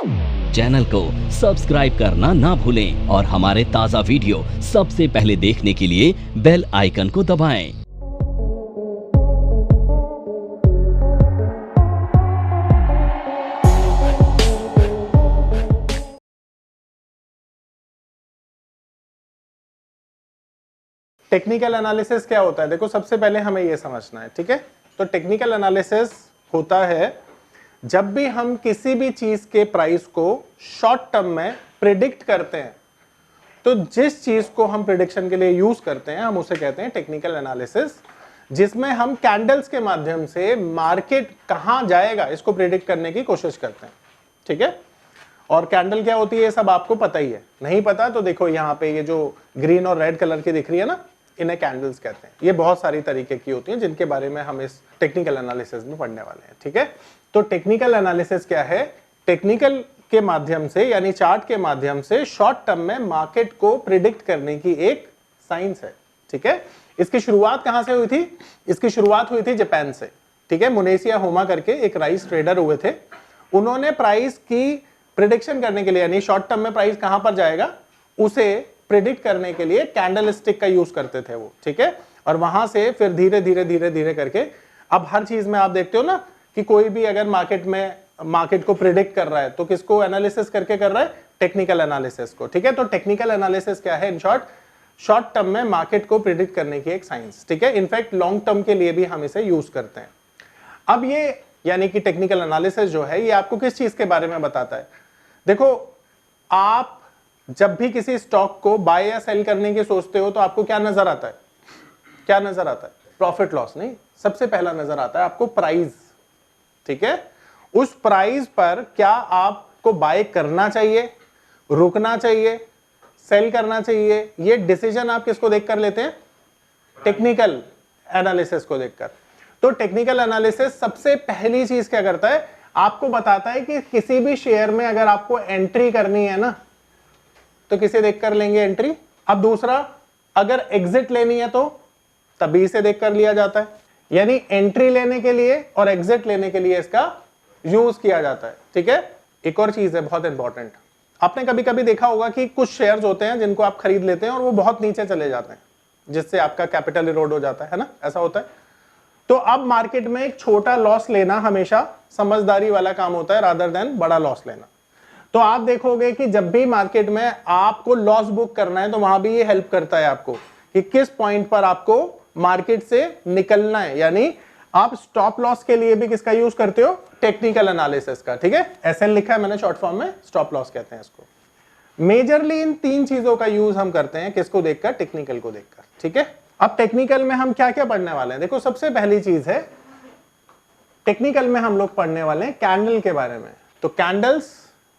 Channel को subscribe करना ना भूलें और हमारे ताज़ा वीडियो सबसे पहले देखने के लिए बेल आइकन को दबाएं। टेक्निकल एनालिसिस क्या होता है? देखो, सबसे पहले हमें ये समझना है, ठीक है? तो टेक्निकल एनालिसिस होता है जब भी हम किसी भी चीज के प्राइस को शॉर्ट टर्म में प्रिडिक्ट करते हैं, तो जिस चीज को हम प्रिडिक्शन के लिए यूज करते हैं हम उसे कहते हैं टेक्निकल एनालिसिस, जिसमें हम कैंडल्स के माध्यम से मार्केट कहां जाएगा इसको प्रिडिक्ट करने की कोशिश करते हैं, ठीक है? और कैंडल क्या होती है ये सब आपको पता ही है। नहीं पता तो देखो, यहाँ पे ये जो ग्रीन और रेड कलर की दिख रही है ना, इन्हें कैंडल्स कहते हैं। ये बहुत सारी तरीके की होती हैं जिनके बारे में हम इस टेक्निकल एनालिसिस में पढ़ने वाले हैं, ठीक है? तो टेक्निकल एनालिसिस क्या है? टेक्निकल के माध्यम से यानी चार्ट के माध्यम से शॉर्ट टर्म में मार्केट को प्रिडिक्ट करने की एक साइंस है, ठीक है? इसकी शुरुआत कहां से हुई थी? इसकी शुरुआत हुई थी जापान से, ठीक है? मुनेशिया होमा करके एक राइस ट्रेडर हुए थे। उन्होंने प्राइस की प्रिडिक्शन करने के लिए यानी शॉर्ट टर्म में प्राइस कहां पर जाएगा उसे प्रिडिक्ट करने के लिए कैंडल स्टिक का यूज करते थे वो, ठीक है? और वहां से फिर धीरे धीरे धीरे धीरे करके अब हर चीज में आप देखते हो ना कि कोई भी अगर मार्केट को प्रिडिक्ट कर रहा है तो किसको एनालिसिस करके कर रहा है? टेक्निकल एनालिसिस को, ठीक है? तो टेक्निकल एनालिसिस क्या है? इन शॉर्ट टर्म में मार्केट को प्रिडिक्ट करने की एक साइंस, ठीक है? इनफैक्ट लॉन्ग टर्म के लिए भी हम इसे यूज करते हैं। अब ये यानी कि टेक्निकल एनालिसिस जो है ये आपको किस चीज के बारे में बताता है? देखो, आप जब भी किसी स्टॉक को बाय या सेल करने की सोचते हो तो आपको क्या नजर आता है? क्या नजर आता है? प्रॉफिट लॉस नहीं, सबसे पहला नजर आता है आपको प्राइस, ठीक है? उस प्राइस पर क्या आपको बाय करना चाहिए, रुकना चाहिए, सेल करना चाहिए, ये डिसीजन आप किसको देखकर लेते हैं? टेक्निकल एनालिसिस को देखकर। तो टेक्निकल एनालिसिस सबसे पहली चीज क्या करता है? आपको बताता है कि किसी भी शेयर में अगर आपको एंट्री करनी है ना तो किसे देखकर लेंगे एंट्री? अब दूसरा, अगर एग्जिट लेनी है तो तभी इसे देखकर लिया जाता है। यानी एंट्री लेने के लिए और एग्जिट लेने के लिए इसका यूज किया जाता है, ठीक है? एक और चीज है बहुत इंपॉर्टेंट, आपने कभी कभी देखा होगा कि कुछ शेयर्स होते हैं जिनको आप खरीद लेते हैं और वो बहुत नीचे चले जाते हैं जिससे आपका कैपिटल इरोड हो जाता है ना, ऐसा होता है। तो अब मार्केट में एक छोटा लॉस लेना हमेशा समझदारी वाला काम होता है रादर देन बड़ा लॉस लेना। तो आप देखोगे कि जब भी मार्केट में आपको लॉस बुक करना है तो वहां भी ये हेल्प करता है आपको कि किस पॉइंट पर आपको मार्केट से निकलना है। यानी आप स्टॉप लॉस के लिए भी किसका यूज करते हो? टेक्निकल एनालिसिस का, ठीक है? एसएल लिखा है मैंने शॉर्ट फॉर्म में, स्टॉप लॉस कहते हैं इसको। मेजरली इन तीन चीजों का यूज हम करते हैं, किसको देखकर? टेक्निकल को देखकर, ठीक है? अब टेक्निकल में हम क्या क्या पढ़ने वाले हैं? देखो, सबसे पहली चीज है टेक्निकल में हम लोग पढ़ने वाले हैं कैंडल के बारे में। तो कैंडल्स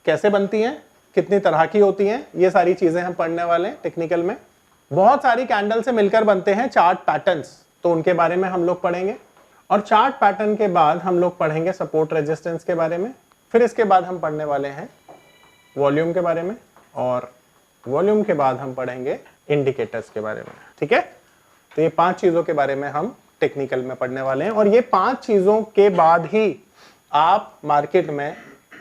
कैसे बनती हैं, कितनी तरह की होती हैं, ये सारी चीजें हम पढ़ने वाले हैं टेक्निकल में। बहुत सारी कैंडल से मिलकर बनते हैं चार्ट पैटर्न्स, तो उनके बारे में हम लोग पढ़ेंगे। और चार्ट पैटर्न के बाद हम लोग पढ़ेंगे सपोर्ट रेजिस्टेंस के बारे में। फिर इसके बाद हम पढ़ने वाले हैं वॉल्यूम के बारे में, और वॉल्यूम के बाद हम पढ़ेंगे इंडिकेटर्स के बारे में, ठीक है? तो ये 5 चीजों के बारे में हम टेक्निकल में पढ़ने वाले हैं। और ये 5 चीजों के बाद ही आप मार्केट में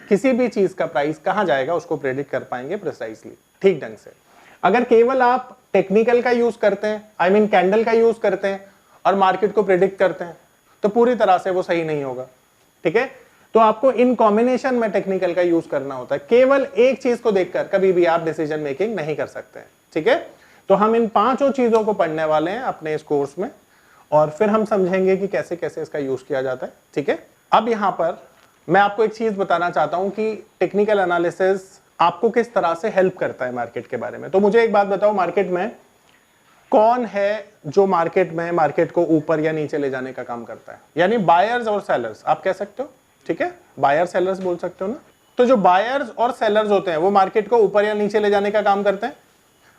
किसी भी चीज का प्राइस कहां जाएगा उसको प्रेडिक्ट कर पाएंगे प्रिसाइसली, ठीक ढंग से। अगर केवल आप टेक्निकल का यूज करते हैं, आई मीन कैंडल का यूज करते हैं और मार्केट को प्रेडिक्ट करते हैं तो पूरी तरह से वो सही नहीं होगा, ठीक है? तो आपको इन कॉम्बिनेशन में टेक्निकल का यूज करना होता है। केवल एक चीज को देखकर कभी भी आप डिसीजन मेकिंग नहीं कर सकते हैं, ठीक है? तो हम इन 5 चीजों को पढ़ने वाले हैं अपने इस कोर्स में, और फिर हम समझेंगे कि कैसे कैसे इसका यूज किया जाता है, ठीक है? अब यहां पर मैं आपको एक चीज बताना चाहता हूं कि टेक्निकल एनालिसिस आपको किस तरह से हेल्प करता है मार्केट के बारे में। तो मुझे एक बात बताओ, मार्केट में कौन है जो मार्केट को ऊपर या नीचे ले जाने का काम करता है? यानी बायर्स और सेलर्स, आप कह सकते हो, ठीक है? बायर सेलर्स बोल सकते हो ना। तो जो बायर्स और सेलर्स होते हैं वो मार्केट को ऊपर या नीचे ले जाने का काम करते हैं,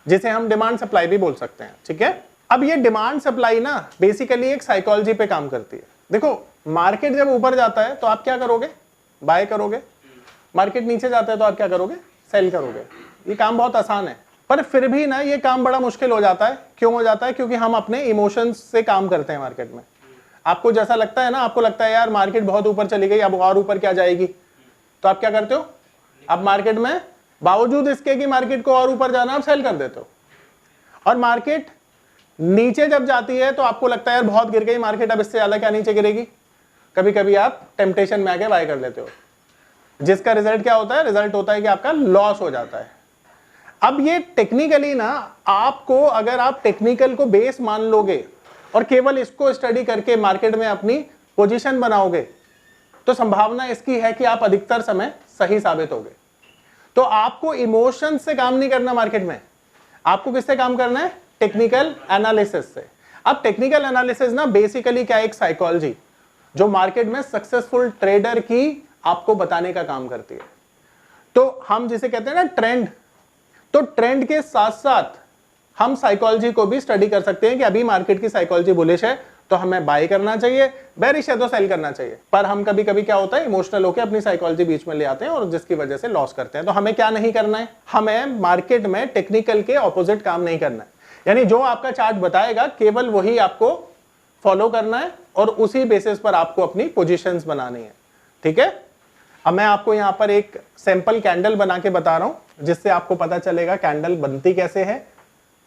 जिसे हम डिमांड सप्लाई भी बोल सकते हैं, ठीक है? अब ये डिमांड सप्लाई ना बेसिकली एक साइकोलॉजी पे काम करती है। देखो, मार्केट जब ऊपर जाता है तो आप क्या करोगे? बाय करोगे। मार्केट नीचे जाता है तो आप क्या करोगे? सेल करोगे। ये काम बहुत आसान है, पर फिर भी ना ये काम बड़ा मुश्किल हो जाता है। क्यों हो जाता है? क्योंकि हम अपने इमोशंस से काम करते हैं मार्केट में। आपको जैसा लगता है ना, आपको लगता है यार मार्केट बहुत ऊपर चली गई, अब और ऊपर क्या जाएगी, तो आप क्या करते हो? आप मार्केट में बावजूद इसके कि मार्केट को और ऊपर जाना, आप सेल कर देते हो। और मार्केट नीचे जब जाती है तो आपको लगता है यार बहुत गिर गई मार्केट, अब इससे ज्यादा क्या नीचे गिरेगी, कभी कभी आप टेम्पटेशन में आके बाय कर लेते हो, जिसका रिजल्ट क्या होता है, रिजल्ट होता है कि आपका लॉस हो जाता है। अब ये टेक्निकली ना, आपको अगर आप टेक्निकल को बेस मान लोगे और केवल इसको स्टडी करके मार्केट में अपनी पोजीशन बनाओगे तो संभावना इसकी है कि आप अधिकतर समय सही साबित होगे। तो आपको इमोशन से काम नहीं करना मार्केट में, आपको किससे काम करना है, टेक्निकल एनालिसिस से। अब टेक्निकल एनालिसिस ना बेसिकली क्या है, एक साइकोलॉजी जो मार्केट में सक्सेसफुल ट्रेडर की आपको बताने का काम करती है। तो हम जिसे कहते हैं ना ट्रेंड, तो ट्रेंड के साथ साथ हम साइकोलॉजी को भी स्टडी कर सकते हैं कि अभी मार्केट की साइकोलॉजी बुलिश है तो हमें बाय करना चाहिए, बेरिश है तो सेल करना चाहिए। पर हम कभी कभी क्या होता है, इमोशनल होकर अपनी साइकोलॉजी बीच में ले आते हैं और जिसकी वजह से लॉस करते हैं। तो हमें क्या नहीं करना है, हमें मार्केट में टेक्निकल के ऑपोजिट काम नहीं करना है। यानी जो आपका चार्ट बताएगा केवल वही आपको फॉलो करना है और उसी बेसिस पर आपको अपनी पोजीशंस बनानी है। ठीक है, अब मैं आपको यहां पर एक सैंपल कैंडल बना के बता रहा हूं जिससे आपको पता चलेगा कैंडल बनती कैसे है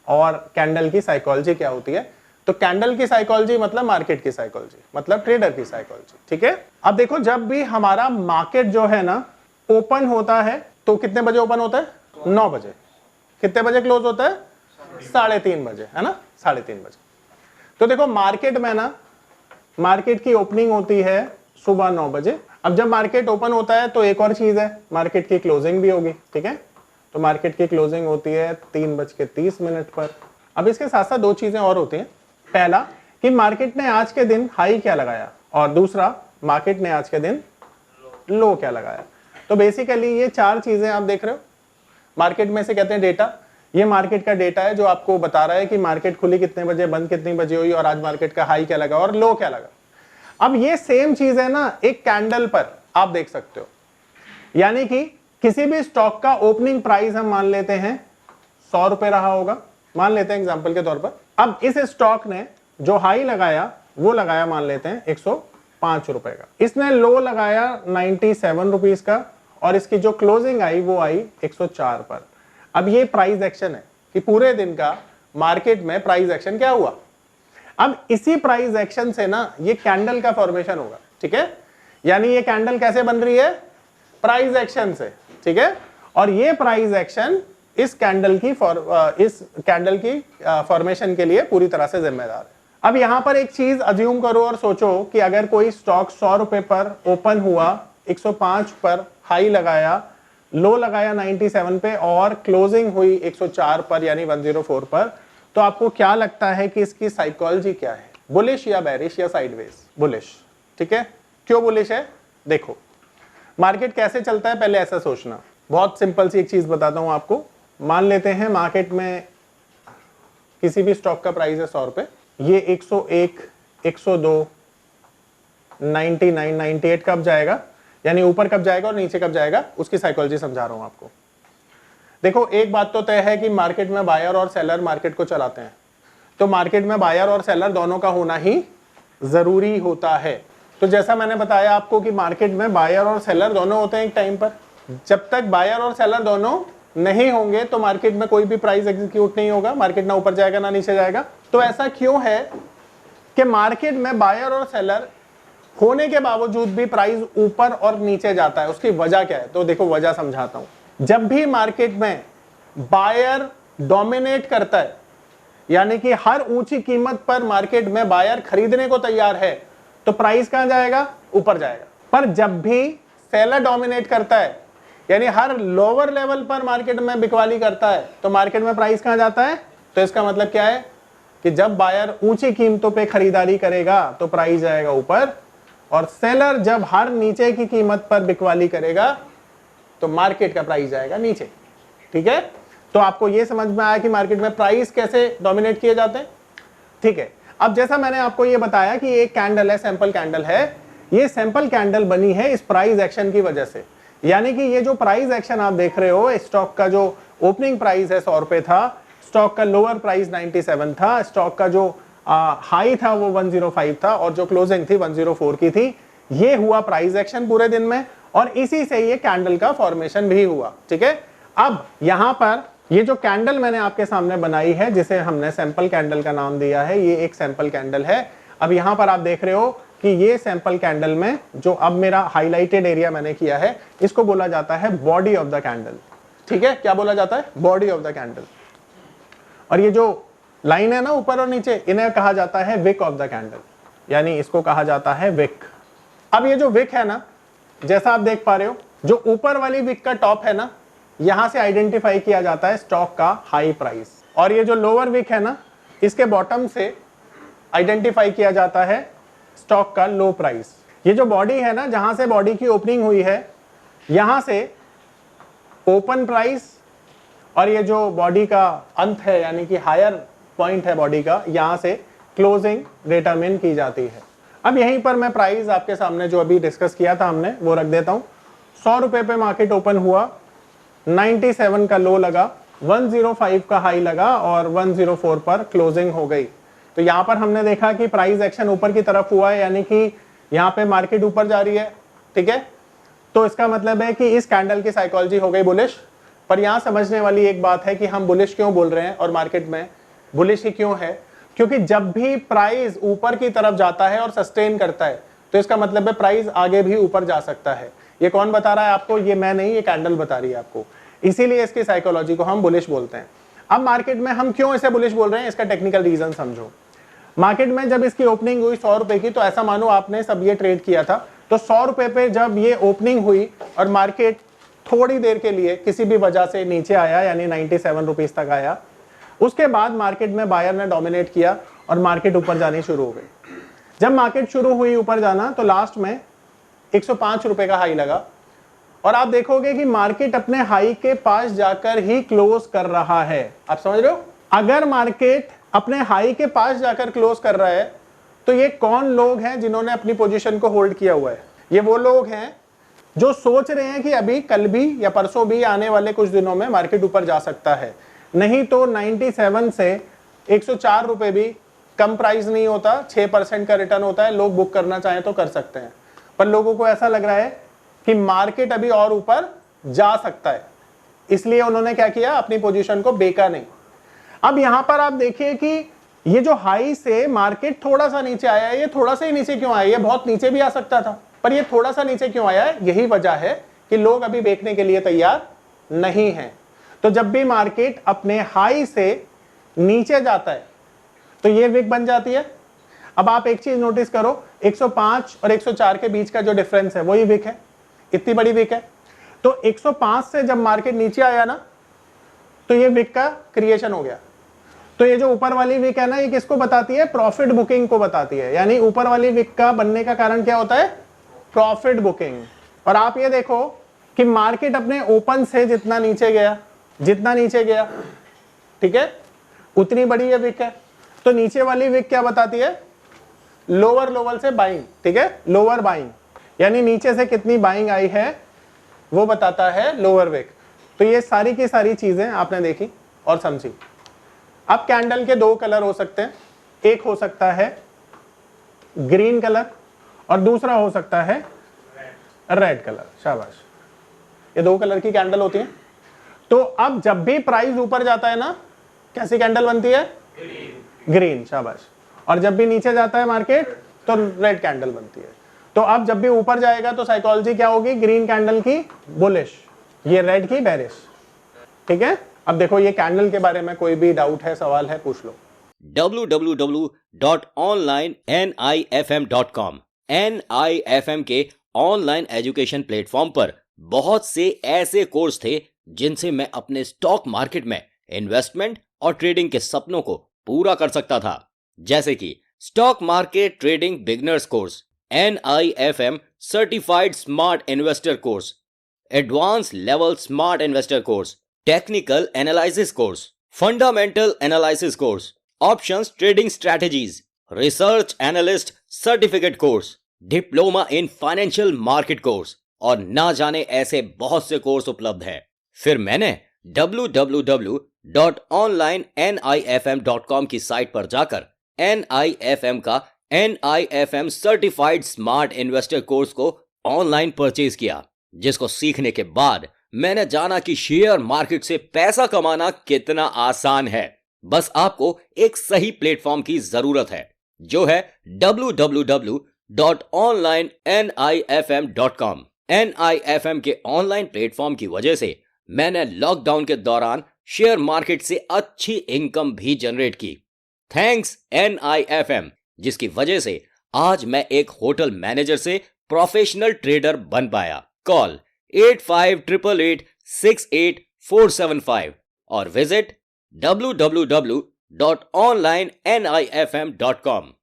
और कैंडल की साइकोलॉजी क्या होती है। तो कैंडल की साइकोलॉजी मतलब मार्केट की साइकोलॉजी, मतलब ट्रेडर की साइकोलॉजी। ठीक है, अब देखो जब भी हमारा मार्केट जो है ना ओपन होता है तो कितने बजे ओपन होता है, 9 बजे। कितने बजे क्लोज होता है, 3:30 बजे, है ना, 3:30 बजे। तो देखो मार्केट में ना, मार्केट की ओपनिंग होती है सुबह 9 बजे। अब जब मार्केट ओपन होता है तो एक और चीज है, मार्केट की क्लोजिंग भी होगी। ठीक है, तो मार्केट की क्लोजिंग होती है 3:30 पर। अब इसके साथ साथ दो चीजें और होती हैं, पहला कि मार्केट ने आज के दिन हाई क्या लगाया और दूसरा मार्केट ने आज के दिन लो क्या लगाया। तो बेसिकली ये चार चीजें आप देख रहे हो, मार्केट में से कहते हैं डेटा। ये मार्केट का डेटा है जो आपको बता रहा है कि मार्केट खुली कितने बजे, बंद कितनी बजे हुई और आज मार्केट का हाई क्या लगा और लो क्या लगा। अब ये सेम चीज है ना एक कैंडल पर आप देख सकते हो, यानी कि किसी भी स्टॉक का ओपनिंग प्राइस हम मान लेते हैं 100 रुपए रहा होगा, मान लेते हैं एग्जांपल के तौर पर। अब इस स्टॉक ने जो हाई लगाया वो लगाया मान लेते हैं 105 रुपए का, इसने लो लगाया 97 रुपीज का और इसकी जो क्लोजिंग आई वो आई 104 पर। अब ये प्राइस एक्शन है कि पूरे दिन का मार्केट में प्राइस एक्शन क्या हुआ। अब इसी प्राइस एक्शन से ना ये कैंडल का फॉर्मेशन होगा। ठीक है, यानी ये कैंडल कैसे बन रही है, प्राइस एक्शन से। ठीक है, और ये प्राइस एक्शन इस कैंडल की फॉर्मेशन के लिए पूरी तरह से जिम्मेदार है। अब यहां पर एक चीज अज्यूम करो और सोचो कि अगर कोई स्टॉक 100 रुपए पर ओपन हुआ, 105 पर हाई लगाया, लो लगाया 97 पे और क्लोजिंग हुई 104 पर यानी 104 पर, तो आपको क्या लगता है कि इसकी साइकोलॉजी क्या है, बुलिश या बेरिश या साइडवेज? बुलिश। ठीक है, क्यों बुलिश है? देखो मार्केट कैसे चलता है पहले ऐसा सोचना। बहुत सिंपल सी एक चीज बताता हूं आपको। मान लेते हैं मार्केट में किसी भी स्टॉक का प्राइस है 100 रुपए, ये 101, 102, 99, 98 कब जाएगा, यानी ऊपर कब जाएगा और नीचे कब जाएगा, उसकी साइकोलॉजी समझा रहा हूं आपको। देखो एक बात तो तय है कि मार्केट में बायर और सेलर मार्केट को चलाते हैं, तो मार्केट में बायर और सेलर दोनों का होना ही जरूरी होता है। तो जैसा मैंने बताया आपको कि मार्केट में बायर और सेलर दोनों होते हैं एक टाइम पर। जब तक बायर और सेलर दोनों नहीं होंगे तो मार्केट में कोई भी प्राइस एग्जीक्यूट नहीं होगा, मार्केट ना ऊपर जाएगा ना नीचे जाएगा। तो ऐसा क्यों है कि मार्केट में बायर और सेलर होने के बावजूद भी प्राइस ऊपर और नीचे जाता है? उसकी वजह क्या है? तो देखो वजह समझाता हूं। जब भी मार्केट में बायर डोमिनेट करता है, यानी कि हर ऊंची कीमत पर मार्केट में बायर खरीदने को तैयार है, तो प्राइस कहां जाएगा? ऊपर जाएगा। पर जब भी सेलर डोमिनेट करता है, यानी हर लोअर लेवल पर मार्केट में बिकवाली करता है, तो मार्केट में प्राइस कहां जाता है? तो इसका मतलब क्या है कि जब बायर ऊंची कीमतों पे खरीदारी करेगा तो प्राइस जाएगा ऊपर, और सेलर जब हर नीचे की कीमत पर बिकवाली करेगा तो मार्केट का प्राइस जाएगा नीचे। ठीक है, तो आपको यह समझ में आया कि मार्केट में प्राइस कैसे डोमिनेट किए जाते हैं। ठीक है, अब जैसा मैंने आपको यह बताया कि एक कैंडल है, सैंपल कैंडल है, ये सैंपल कैंडल बनी है इस प्राइस एक्शन की वजह से। यानी कि ये जो प्राइस एक्शन आप देख रहे हो, स्टॉक का जो ओपनिंग प्राइस है 100 रुपए था, स्टॉक का लोअर प्राइस 97 था, स्टॉक का जो हाई था वो 105 था और जो क्लोजिंग थी 104 की थी। ये हुआ प्राइस एक्शन पूरे दिन में, और इसी से ये कैंडल का फॉर्मेशन भी हुआ। ठीक है, अब यहां पर ये जो कैंडल मैंने आपके सामने बनाई है, जिसे हमने सैंपल कैंडल का नाम दिया है, ये एक सैंपल कैंडल है। अब यहां पर आप देख रहे हो कि ये सैंपल कैंडल में जो अब मेरा हाईलाइटेड एरिया मैंने किया है, इसको बोला जाता है बॉडी ऑफ द कैंडल। ठीक है, क्या बोला जाता है? Body of the candle. और ये जो लाइन है ना ऊपर और नीचे, इन्हें कहा जाता है विक ऑफ द कैंडल, यानी इसको कहा जाता है विक। अब ये जो विक है ना, जैसा आप देख पा रहे हो, जो ऊपर वाली विक का टॉप है ना, यहां से आइडेंटिफाई किया जाता है स्टॉक का हाई प्राइस, और ये जो लोअर विक है ना, इसके बॉटम से आइडेंटिफाई किया जाता है स्टॉक का लो प्राइस। ये जो बॉडी है ना, जहां से बॉडी की ओपनिंग हुई है, यहां से ओपन प्राइस, और ये जो बॉडी का अंत है यानी कि हायर पॉइंट है बॉडी का, यहां से क्लोजिंग डिटरमिन की जाती है। अब यहीं पर मैं प्राइस आपके सामने जो अभी डिस्कस किया था हमने, वो रख देता हूं। 100 रुपए पे मार्केट ओपन हुआ, 97 का लो लगा, 105 का हाई लगा और 104 पर क्लोजिंग हो गई। तो यहां पर हमने देखा कि प्राइस एक्शन ऊपर की तरफ हुआ है, यानी कि यहां पे मार्केट ऊपर जा रही है। ठीक है, तो इसका मतलब है कि इस कैंडल की साइकोलॉजी हो गई बुलिश। पर यहां समझने वाली एक बात है कि हम बुलिश क्यों बोल रहे हैं और मार्केट में बुलिश ही क्यों है, क्योंकि जब भी प्राइस ऊपर की तरफ जाता है और सस्टेन करता है, तो इसका मतलब है प्राइस आगे भी ऊपर जा सकता है। ये कौन बता रहा है आपको? ये मैं नहीं, ये कैंडल बता रही है आपको। इसीलिए इसकी साइकोलॉजी को हम बुलिश बोलते हैं। अब मार्केट में हम क्यों इसे बुलिश बोल रहे हैं, इसका टेक्निकल रीजन समझो। मार्केट में जब इसकी ओपनिंग हुई 100 रुपए की, तो ऐसा मानो आपने सब ये ट्रेड किया था, तो 100 रुपए पे जब ये ओपनिंग हुई और मार्केट थोड़ी देर के लिए किसी भी वजह से नीचे आया, यानी 97 रुपीज तक आया, उसके बाद मार्केट में बायर ने डोमिनेट किया और मार्केट ऊपर जानी शुरू हो गई। जब मार्केट शुरू हुई ऊपर जाना, तो लास्ट में 105 रुपए का हाई लगा, और आप देखोगे कि मार्केट अपने हाई के पास जाकर ही क्लोज कर रहा है। आप समझ रहे हो? अगर मार्केट अपने हाई के पास जाकर क्लोज कर रहा है, तो ये कौन लोग हैं जिन्होंने अपनी पोजीशन को होल्ड किया हुआ है? ये वो लोग हैं जो सोच रहे हैं कि अभी कल भी या परसों भी, आने वाले कुछ दिनों में मार्केट ऊपर जा सकता है। नहीं तो 97 से 104 रुपए भी कम प्राइस नहीं होता, 6% का रिटर्न होता है। लोग बुक करना चाहें तो कर सकते हैं, पर लोगों को ऐसा लग रहा है कि मार्केट अभी और ऊपर जा सकता है, इसलिए उन्होंने क्या किया, अपनी पोजीशन को बेचा नहीं। अब यहां पर आप देखिए कि ये जो हाई से मार्केट थोड़ा सा नीचे आया है, ये थोड़ा सा ही नीचे क्यों आया? ये बहुत नीचे भी आ सकता था, पर ये थोड़ा सा नीचे क्यों आया है? यही वजह है कि लोग अभी बेचने के लिए तैयार नहीं हैं। तो जब भी मार्केट अपने हाई से नीचे जाता है, तो ये विक बन जाती है। अब आप एक चीज नोटिस करो, 105 और 104 के बीच का जो डिफरेंस है, वही विक है, इतनी बड़ी विक है। तो 105 से जब मार्केट नीचे आया ना, तो ये विक का क्रिएशन हो गया। तो ये जो ऊपर वाली विक है ना, ये किसको बताती है? प्रॉफिट बुकिंग को बताती है। यानी ऊपर वाली विक का बनने का कारण क्या होता है? Profit booking. और आप ये देखो कि मार्केट अपने ओपन से जितना नीचे गया, ठीक है, उतनी बड़ी ये विक है। तो नीचे वाली विक क्या बताती है? लोअर लेवल से बाइंग। ठीक है, लोअर बाइंग, यानी नीचे से कितनी बाइंग आई है वो बताता है लोअर विक। तो ये सारी की सारी चीजें आपने देखी और समझी। अब कैंडल के दो कलर हो सकते हैं, एक हो सकता है ग्रीन कलर और दूसरा हो सकता है रेड कलर। शाबाश, ये दो कलर की कैंडल होती है। तो अब जब भी प्राइस ऊपर जाता है ना, कैसी कैंडल बनती है? ग्रीन। शाबाश। और जब भी नीचे जाता है मार्केट, तो रेड कैंडल बनती है। तो अब जब भी ऊपर जाएगा तो साइकोलॉजी क्या होगी? ग्रीन कैंडल की बुलिश, ये रेड की बेरिश। ठीक है, अब देखो ये कैंडल के बारे में कोई भी डाउट है, सवाल है, पूछ लो। www.onlinenifm.com NIFM के ऑनलाइन एजुकेशन प्लेटफॉर्म पर बहुत से ऐसे कोर्स थे जिनसे मैं अपने स्टॉक मार्केट में इन्वेस्टमेंट और ट्रेडिंग के सपनों को पूरा कर सकता था, जैसे कि stock market trading beginners course, NIFM certified smart investor course, advance level smart investor course, technical analysis course, fundamental analysis course, options trading strategies, research analyst certificate course, diploma in financial market course और ना जाने ऐसे बहुत से course उपलब्ध है। फिर मैंने www.onlinenifm.com की साइट पर जाकर NIFM का NIFM certified smart investor course को ऑनलाइन परचेज किया। जिसको सीखने के बाद मैंने जाना कि शेयर मार्केट से पैसा कमाना कितना आसान है। बस आपको एक सही प्लेटफॉर्म की जरूरत है, जो है www.onlinenifm.com। NIFM के ऑनलाइन प्लेटफॉर्म की वजह से मैंने लॉकडाउन के दौरान शेयर मार्केट से अच्छी इनकम भी जनरेट की। थैंक्स NIFM, जिसकी वजह से आज मैं एक होटल मैनेजर से प्रोफेशनल ट्रेडर बन पाया। कॉल 8588868475 और विजिट www.onlinenifm.com।